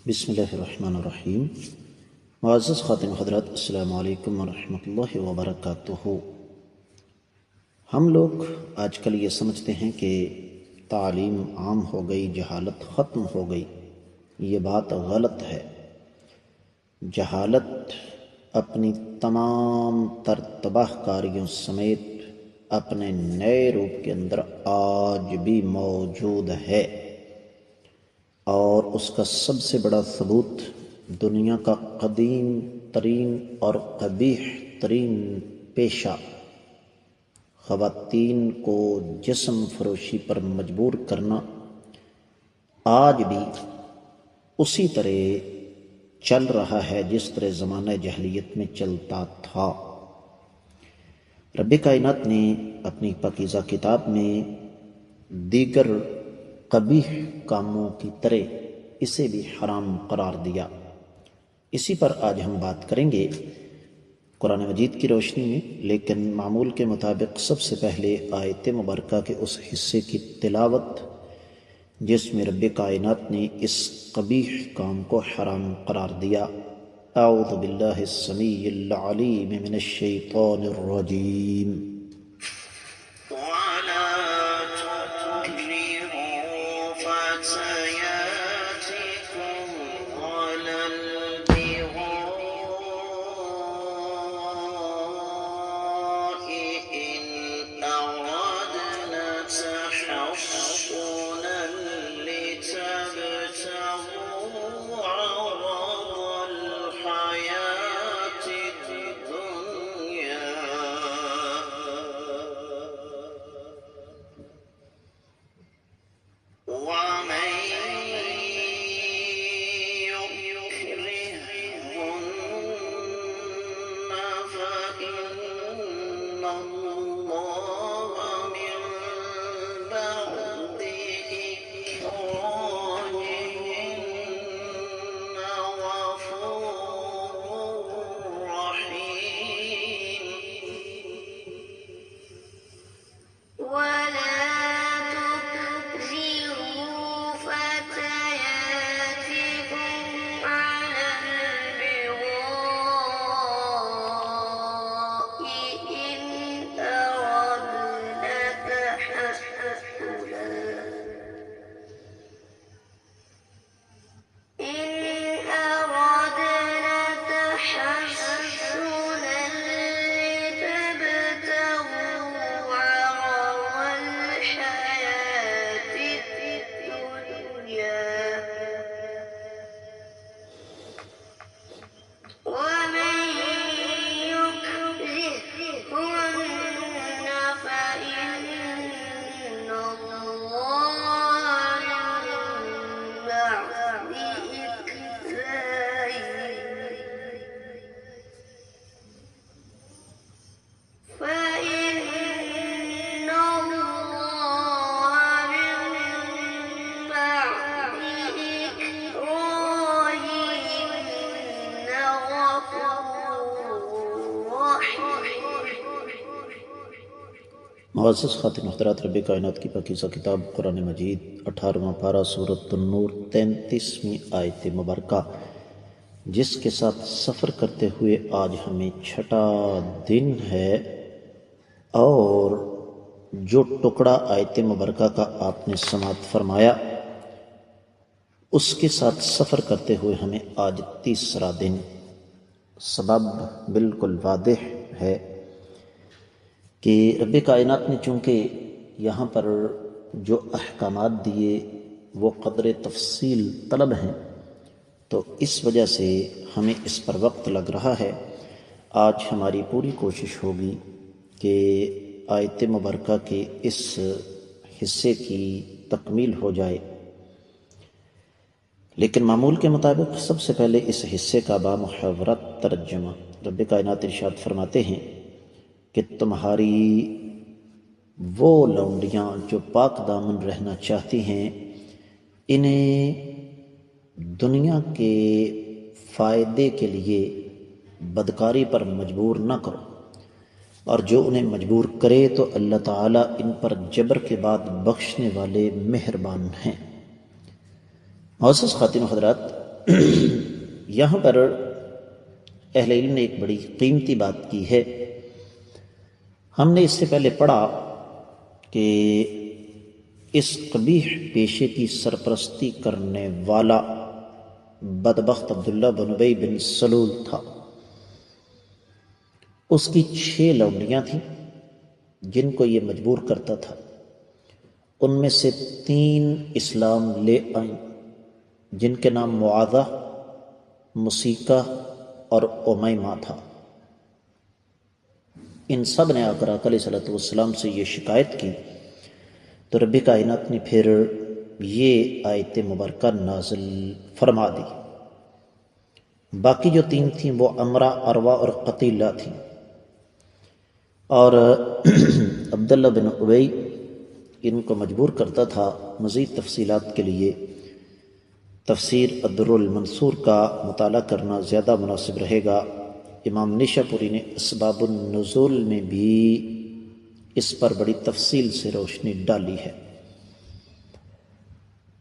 بسم اللہ الرحمن الرحیم۔ معزز خاتم حضرات، السلام علیکم ورحمۃ اللہ وبرکاتہ۔ ہم لوگ آج کل یہ سمجھتے ہیں کہ تعلیم عام ہو گئی، جہالت ختم ہو گئی۔ یہ بات غلط ہے۔ جہالت اپنی تمام تر تباہ کاریوں سمیت اپنے نئے روپ کے اندر آج بھی موجود ہے، اور اس کا سب سے بڑا ثبوت دنیا کا قدیم ترین اور قبیح ترین پیشہ خواتین کو جسم فروشی پر مجبور کرنا آج بھی اسی طرح چل رہا ہے جس طرح زمانہ جاہلیت میں چلتا تھا۔ رب کائنات نے اپنی پاکیزہ کتاب میں دیگر قبیح کاموں کی طرح اسے بھی حرام قرار دیا۔ اسی پر آج ہم بات کریں گے قرآن مجید کی روشنی میں، لیکن معمول کے مطابق سب سے پہلے آیت مبارکہ کے اس حصے کی تلاوت جس میں رب کائنات نے اس قبیح کام کو حرام قرار دیا۔ اعوذ باللہ السمیع العلیم من الشیطان الرجیم۔ معزز خاتم حضرات، رب کائنات کی پاکیزہ کتاب قرآن مجید 18واں پارہ سورۃ النور 33ویں آیت مبارکہ جس کے ساتھ سفر کرتے ہوئے آج ہمیں چھٹا دن ہے، اور جو ٹکڑا آیت مبارکہ کا آپ نے سماعت فرمایا اس کے ساتھ سفر کرتے ہوئے ہمیں آج تیسرا دن۔ سبب بالکل واضح ہے کہ رب کائنات نے چونکہ یہاں پر جو احکامات دیے وہ قدر تفصیل طلب ہیں، تو اس وجہ سے ہمیں اس پر وقت لگ رہا ہے۔ آج ہماری پوری کوشش ہوگی کہ آیت مبارکہ کے اس حصے کی تکمیل ہو جائے، لیکن معمول کے مطابق سب سے پہلے اس حصے کا بامحاورہ ترجمہ۔ رب کائنات ارشاد فرماتے ہیں کہ تمہاری وہ لونڈیاں جو پاک دامن رہنا چاہتی ہیں، انہیں دنیا کے فائدے کے لیے بدکاری پر مجبور نہ کرو، اور جو انہیں مجبور کرے تو اللہ تعالیٰ ان پر جبر کے بعد بخشنے والے مہربان ہیں۔ معزز خواتین و حضرات، یہاں پر اہل علم نے ایک بڑی قیمتی بات کی ہے. ہم نے اس سے پہلے پڑھا کہ اس قبیح پیشے کی سرپرستی کرنے والا بدبخت عبداللہ بن ابی بن سلول تھا. اس کی 6 لونڈیاں تھیں جن کو یہ مجبور کرتا تھا. ان میں سے 3 اسلام لے آئیں جن کے نام معاذہ، مسیکہ اور امیمہ تھا. ان سب نے آ کر آقا علیہ صلی اللہ علیہ وسلم سے یہ شکایت کی تو رب کائنات نے پھر یہ آیت مبارکہ نازل فرما دی. باقی جو 3 تھیں وہ امرہ، اروا اور قتیلہ تھیں. اور عبداللہ بن ابی ان کو مجبور کرتا تھا. مزید تفصیلات کے لیے تفسیر الدر المنصور کا مطالعہ کرنا زیادہ مناسب رہے گا. امام نشاپوری نے اسباب النزول میں بھی اس پر بڑی تفصیل سے روشنی ڈالی ہے.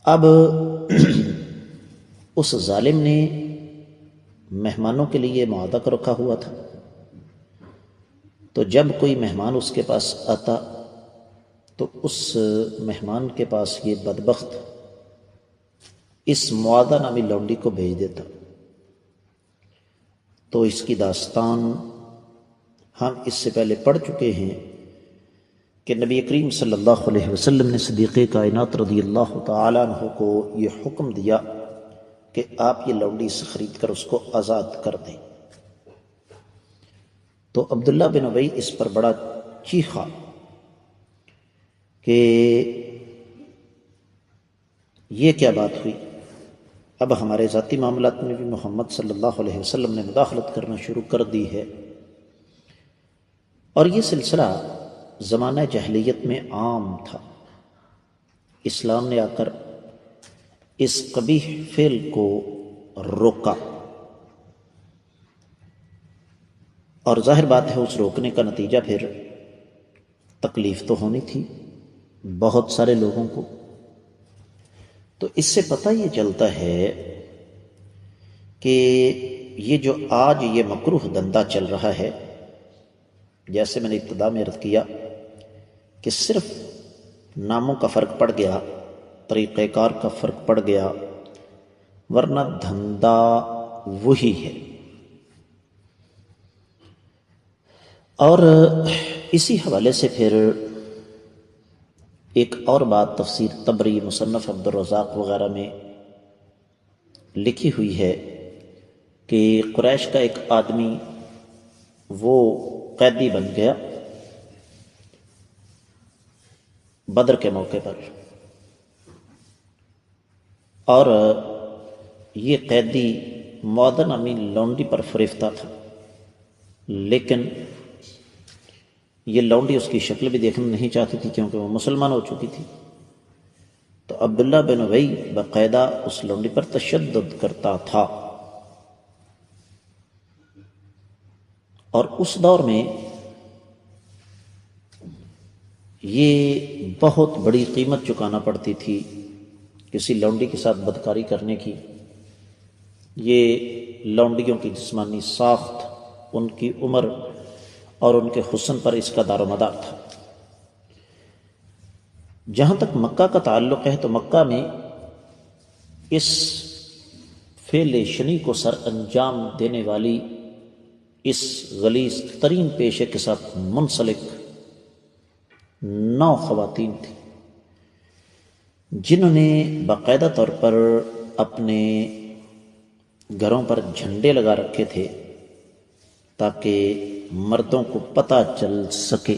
اب اس ظالم نے مہمانوں کے لیے معاہدہ کو رکھا ہوا تھا، تو جب کوئی مہمان اس کے پاس آتا تو اس مہمان کے پاس یہ بدبخت اس معاہدہ نامی لونڈی کو بھیج دیتا. تو اس کی داستان ہم اس سے پہلے پڑھ چکے ہیں کہ نبی کریم صلی اللہ علیہ وسلم نے صدیق کائنات رضی اللہ تعالیٰ عنہ کو یہ حکم دیا کہ آپ یہ لونڈی سے خرید کر اس کو آزاد کر دیں. تو عبداللہ بن ابی اس پر بڑا چیخا کہ یہ کیا بات ہوئی، اب ہمارے ذاتی معاملات میں بھی محمد صلی اللہ علیہ وسلم نے مداخلت کرنا شروع کر دی ہے. اور یہ سلسلہ زمانہ جاہلیت میں عام تھا. اسلام نے آ کر اس قبیح فعل کو روکا، اور ظاہر بات ہے اس روکنے کا نتیجہ پھر تکلیف تو ہونی تھی بہت سارے لوگوں کو. تو اس سے پتہ یہ چلتا ہے کہ یہ جو آج یہ مکروہ دندہ چل رہا ہے، جیسے میں نے ابتدا میں عرض کیا کہ صرف ناموں کا فرق پڑ گیا، طریقہ کار کا فرق پڑ گیا، ورنہ دھندا وہی ہے. اور اسی حوالے سے پھر ایک اور بات تفسیر طبری، مصنف عبد الرزاق وغیرہ میں لکھی ہوئی ہے کہ قریش کا ایک آدمی وہ قیدی بن گیا بدر کے موقع پر، اور یہ قیدی معاذہ نامی لونڈی پر فریفتہ تھا، لیکن یہ لونڈی اس کی شکل بھی دیکھنا نہیں چاہتی تھی کیونکہ وہ مسلمان ہو چکی تھی. تو عبداللہ بن ابی باقاعدہ اس لونڈی پر تشدد کرتا تھا. اور اس دور میں یہ بہت بڑی قیمت چکانا پڑتی تھی کسی لونڈی کے ساتھ بدکاری کرنے کی. یہ لونڈیوں کی جسمانی ساخت، ان کی عمر اور ان کے حسن پر اس کا دار و مدار تھا. جہاں تک مکہ کا تعلق ہے تو مکہ میں اس فعل شنی کو سر انجام دینے والی اس غلیظ ترین پیشے کے ساتھ منسلک 9 خواتین تھیں جنہوں نے باقاعدہ طور پر اپنے گھروں پر جھنڈے لگا رکھے تھے تاکہ مردوں کو پتہ چل سکے.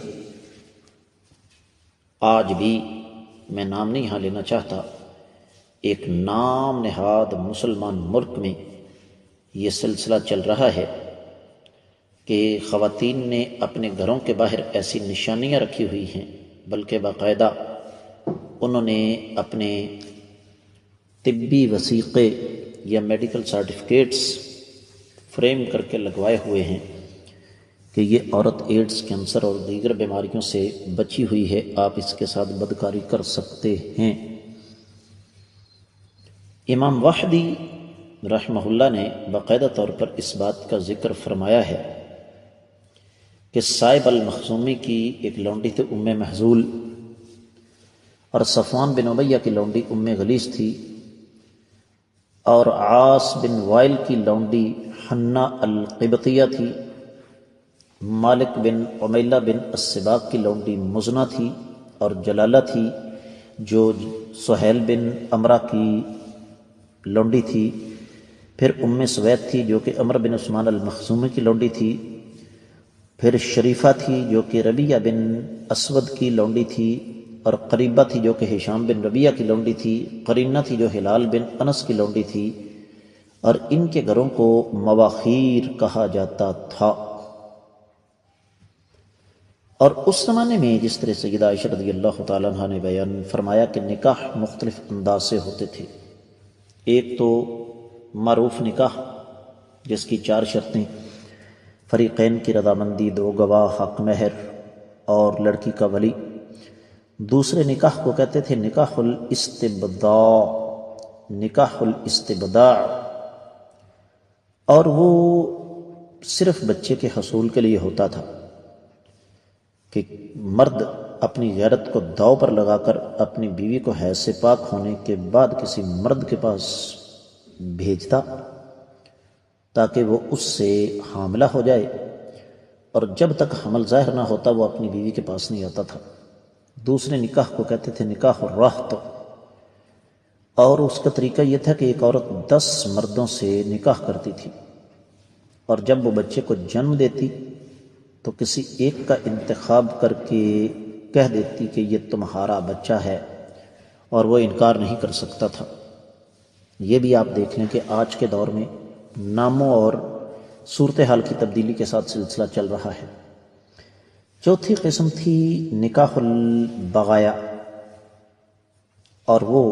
آج بھی میں نام نہیں یہاں لینا چاہتا، ایک نام نہاد مسلمان ملک میں یہ سلسلہ چل رہا ہے کہ خواتین نے اپنے گھروں کے باہر ایسی نشانیاں رکھی ہوئی ہیں، بلکہ باقاعدہ انہوں نے اپنے طبی وثیقے یا میڈیکل سرٹیفکیٹس فریم کر کے لگوائے ہوئے ہیں کہ یہ عورت ایڈز، کینسر اور دیگر بیماریوں سے بچی ہوئی ہے، آپ اس کے ساتھ بدکاری کر سکتے ہیں. امام واحدی رحمہ اللہ نے باقاعدہ طور پر اس بات کا ذکر فرمایا ہے کہ صائب المخزومی کی ایک لونڈی تھی ام محزول، اور صفوان بن امیہ کی لونڈی ام غلیظ تھی، اور عاص بن وائل کی لونڈی حنہ القبطیہ تھی، مالک بن عمیلہ بن السباق کی لونڈی مزنہ تھی، اور جلالہ تھی جو سہیل بن امرہ کی لونڈی تھی، پھر ام سوید تھی جو کہ عمر بن عثمان المخزومی کی لونڈی تھی، پھر شریفہ تھی جو کہ ربیعہ بن اسود کی لونڈی تھی، اور قریبہ تھی جو کہ ہشام بن ربیعہ کی لونڈی تھی، قرینہ تھی جو ہلال بن انس کی لونڈی تھی، اور ان کے گھروں کو مواخیر کہا جاتا تھا۔ اور اس زمانے میں جس طرح سیدہ عائشہ رضی اللہ تعالیٰ عنہ نے بیان فرمایا کہ نکاح مختلف انداز سے ہوتے تھے، ایک تو معروف نکاح جس کی 4 شرطیں، فریقین کی رضامندی، 2 گواہ، حق مہر اور لڑکی کا ولی۔ دوسرے نکاح کو کہتے تھے نکاح الاستبداع، نکاح الاستبداع، اور وہ صرف بچے کے حصول کے لیے ہوتا تھا کہ مرد اپنی غیرت کو داؤ پر لگا کر اپنی بیوی کو حیض سے پاک ہونے کے بعد کسی مرد کے پاس بھیجتا تاکہ وہ اس سے حاملہ ہو جائے، اور جب تک حمل ظاہر نہ ہوتا وہ اپنی بیوی کے پاس نہیں آتا تھا۔ دوسرے نکاح کو کہتے تھے نکاح الرہط، اور اس کا طریقہ یہ تھا کہ ایک عورت 10 مردوں سے نکاح کرتی تھی، اور جب وہ بچے کو جنم دیتی تو کسی ایک کا انتخاب کر کے کہہ دیتی کہ یہ تمہارا بچہ ہے، اور وہ انکار نہیں کر سکتا تھا۔ یہ بھی آپ دیکھ لیں کہ آج کے دور میں ناموں اور صورتحال کی تبدیلی کے ساتھ سلسلہ چل رہا ہے۔ چوتھی قسم تھی نکاح البغایا، اور وہ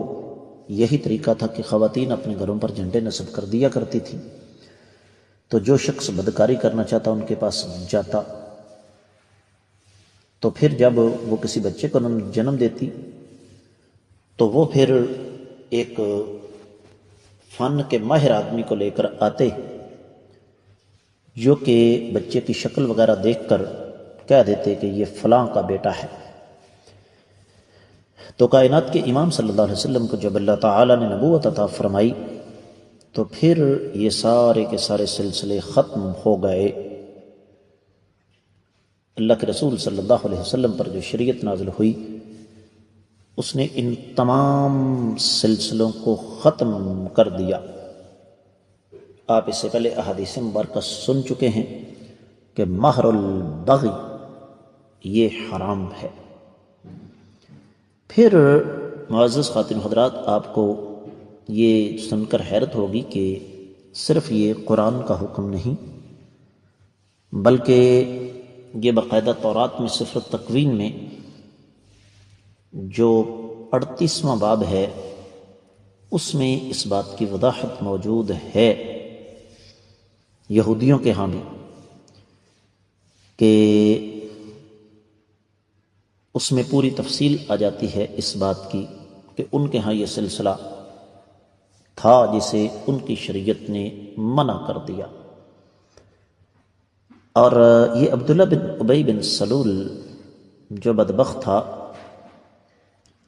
یہی طریقہ تھا کہ خواتین اپنے گھروں پر جھنڈے نصب کر دیا کرتی تھیں، تو جو شخص بدکاری کرنا چاہتا ان کے پاس جاتا، تو پھر جب وہ کسی بچے کو جنم دیتی تو وہ پھر ایک فن کے ماہر آدمی کو لے کر آتے جو کہ بچے کی شکل وغیرہ دیکھ کر کہہ دیتے کہ یہ فلاں کا بیٹا ہے۔ تو کائنات کے امام صلی اللہ علیہ وسلم کو جب اللہ تعالیٰ نے نبوت عطا فرمائی تو پھر یہ سارے کے سارے سلسلے ختم ہو گئے۔ اللہ کے رسول صلی اللہ علیہ وسلم پر جو شریعت نازل ہوئی اس نے ان تمام سلسلوں کو ختم کر دیا۔ آپ اس سے پہلے احادیث مبارکہ سن چکے ہیں کہ مہر البغی یہ حرام ہے۔ پھر معزز خواتین حضرات، آپ کو یہ سن کر حیرت ہوگی کہ صرف یہ قرآن کا حکم نہیں بلکہ یہ باقاعدہ تورات میں سفر تکوین میں جو 38واں باب ہے اس میں اس بات کی وضاحت موجود ہے، یہودیوں کے ہاں بھی، کہ اس میں پوری تفصیل آ جاتی ہے اس بات کی کہ ان کے ہاں یہ سلسلہ تھا جسے ان کی شریعت نے منع کر دیا۔ اور یہ عبداللہ بن ابی بن سلول جو بدبخت تھا،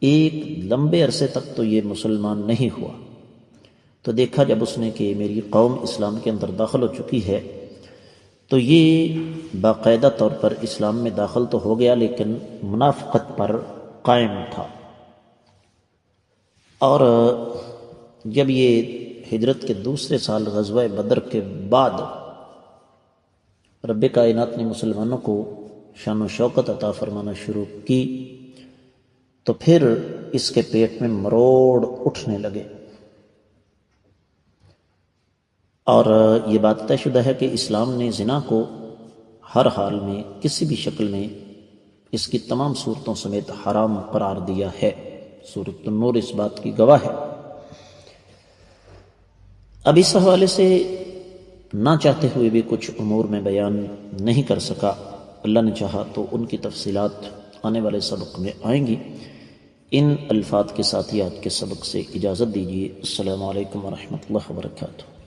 ایک لمبے عرصے تک تو یہ مسلمان نہیں ہوا، تو دیکھا جب اس نے کہ میری قوم اسلام کے اندر داخل ہو چکی ہے تو یہ باقاعدہ طور پر اسلام میں داخل تو ہو گیا لیکن منافقت پر قائم تھا۔ اور جب یہ ہجرت کے دوسرے سال غزوہ بدر کے بعد رب کائنات نے مسلمانوں کو شان و شوکت عطا فرمانا شروع کی تو پھر اس کے پیٹ میں مروڑ اٹھنے لگے، اور یہ بات طے شدہ ہے کہ اسلام نے زنا کو ہر حال میں کسی بھی شکل میں اس کی تمام صورتوں سمیت حرام قرار دیا ہے۔ سورۃ النور اس بات کی گواہ ہے۔ اب اس حوالے سے نہ چاہتے ہوئے بھی کچھ امور میں بیان نہیں کر سکا، اللہ نے چاہا تو ان کی تفصیلات آنے والے سبق میں آئیں گی۔ ان الفاظ کے ساتھ ہی آج کے سبق سے اجازت دیجیے۔ السلام علیکم ورحمۃ اللہ وبرکاتہ۔